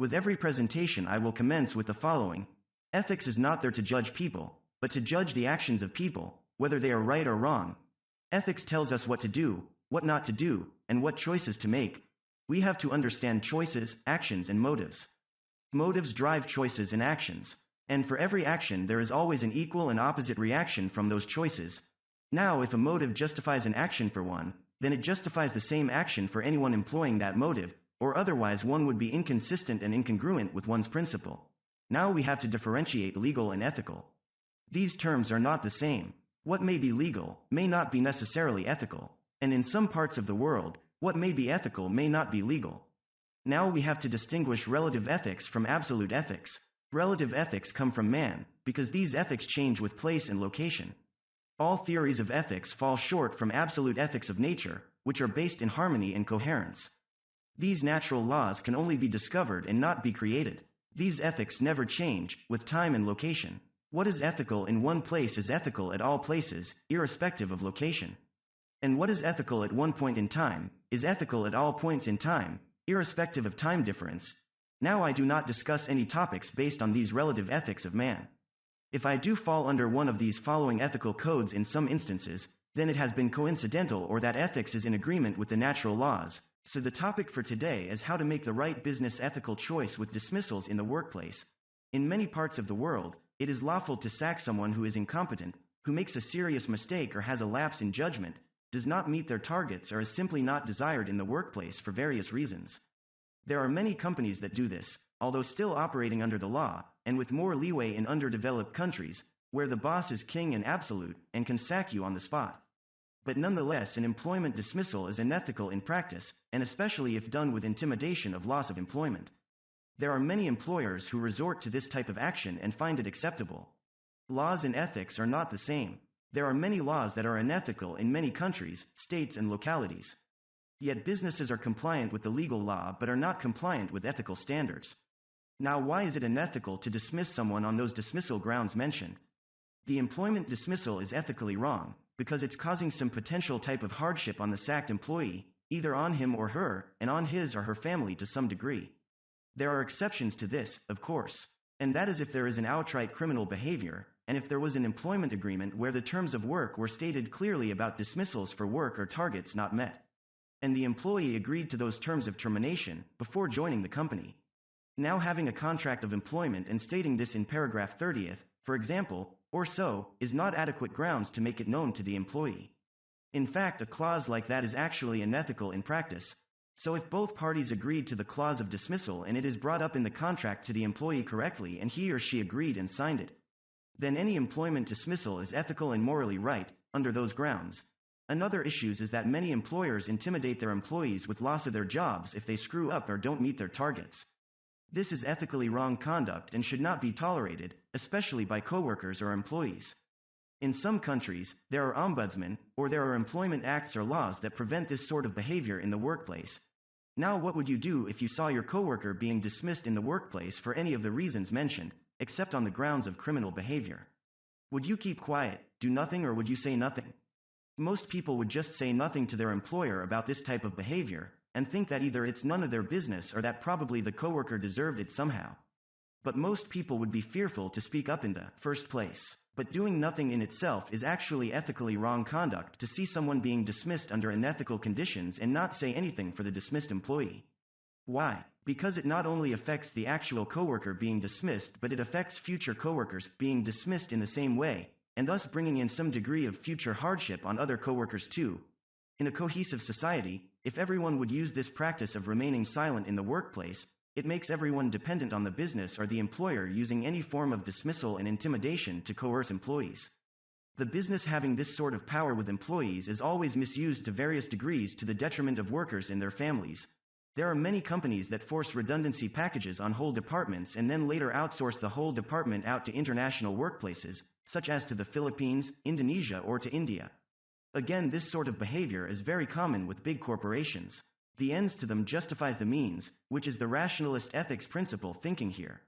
With every presentation I will commence with the following. Ethics is not there to judge people, but to judge the actions of people, whether they are right or wrong. Ethics tells us what to do, what not to do, and what choices to make. We have to understand choices, actions, and motives. Motives drive choices and actions, and for every action there is always an equal and opposite reaction from those choices. Now, if a motive justifies an action for one, then it justifies the same action for anyone employing that motive, or otherwise one would be inconsistent and incongruent with one's principle. Now we have to differentiate legal and ethical. These terms are not the same. What may be legal may not be necessarily ethical, and in some parts of the world, what may be ethical may not be legal. Now we have to distinguish relative ethics from absolute ethics. Relative ethics come from man, because these ethics change with place and location. All theories of ethics fall short from absolute ethics of nature, which are based in harmony and coherence. These natural laws can only be discovered and not be created. These ethics never change, with time and location. What is ethical in one place is ethical at all places, irrespective of location. And what is ethical at one point in time, is ethical at all points in time, irrespective of time difference. Now I do not discuss any topics based on these relative ethics of man. If I do fall under one of these following ethical codes in some instances, then it has been coincidental or that ethics is in agreement with the natural laws. So the topic for today is how to make the right business ethical choice with dismissals in the workplace. In many parts of the world, it is lawful to sack someone who is incompetent, who makes a serious mistake or has a lapse in judgment, does not meet their targets or is simply not desired in the workplace for various reasons. There are many companies that do this, although still operating under the law, and with more leeway in underdeveloped countries, where the boss is king and absolute, and can sack you on the spot. But nonetheless, an employment dismissal is unethical in practice, and especially if done with intimidation of loss of employment. There are many employers who resort to this type of action and find it acceptable. Laws and ethics are not the same. There are many laws that are unethical in many countries, states, and localities. Yet businesses are compliant with the legal law but are not compliant with ethical standards. Now, why is it unethical to dismiss someone on those dismissal grounds mentioned? The employment dismissal is ethically wrong, because it's causing some potential type of hardship on the sacked employee, either on him or her, and on his or her family to some degree. There are exceptions to this, of course, and that is if there is an outright criminal behavior, and if there was an employment agreement where the terms of work were stated clearly about dismissals for work or targets not met, and the employee agreed to those terms of termination before joining the company. Now, having a contract of employment and stating this in paragraph 30th, for example, or so, is not adequate grounds to make it known to the employee. In fact, a clause like that is actually unethical in practice. So if both parties agreed to the clause of dismissal and it is brought up in the contract to the employee correctly and he or she agreed and signed it, then any employment dismissal is ethical and morally right, under those grounds. Another issue is that many employers intimidate their employees with loss of their jobs if they screw up or don't meet their targets. This is ethically wrong conduct and should not be tolerated, especially by coworkers or employees. In some countries, there are ombudsmen, or there are employment acts or laws that prevent this sort of behavior in the workplace. Now, what would you do if you saw your coworker being dismissed in the workplace for any of the reasons mentioned, except on the grounds of criminal behavior? Would you keep quiet, do nothing, or would you say nothing? Most people would just say nothing to their employer about this type of behavior, and think that either it's none of their business or that probably the coworker deserved it somehow. But most people would be fearful to speak up in the first place. But doing nothing in itself is actually ethically wrong conduct to see someone being dismissed under unethical conditions and not say anything for the dismissed employee. Why? Because it not only affects the actual coworker being dismissed, but it affects future coworkers being dismissed in the same way, and thus bringing in some degree of future hardship on other coworkers too. In a cohesive society, if everyone would use this practice of remaining silent in the workplace, it makes everyone dependent on the business or the employer using any form of dismissal and intimidation to coerce employees. The business having this sort of power with employees is always misused to various degrees to the detriment of workers and their families. There are many companies that force redundancy packages on whole departments and then later outsource the whole department out to international workplaces, such as to the Philippines, Indonesia, or to India. Again, this sort of behavior is very common with big corporations. The ends to them justifies the means, which is the rationalist ethics principle thinking here.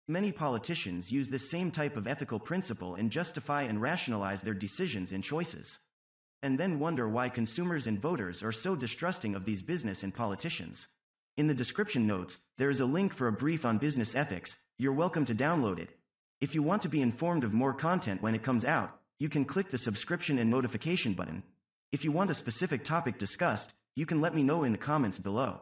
Many politicians use this same type of ethical principle and justify and rationalize their decisions and choices. And then wonder why consumers and voters are so distrusting of these business and politicians. In the description notes, there is a link for a brief on business ethics. You're welcome to download it. If you want to be informed of more content when it comes out, you can click the subscription and notification button. If you want a specific topic discussed, you can let me know in the comments below.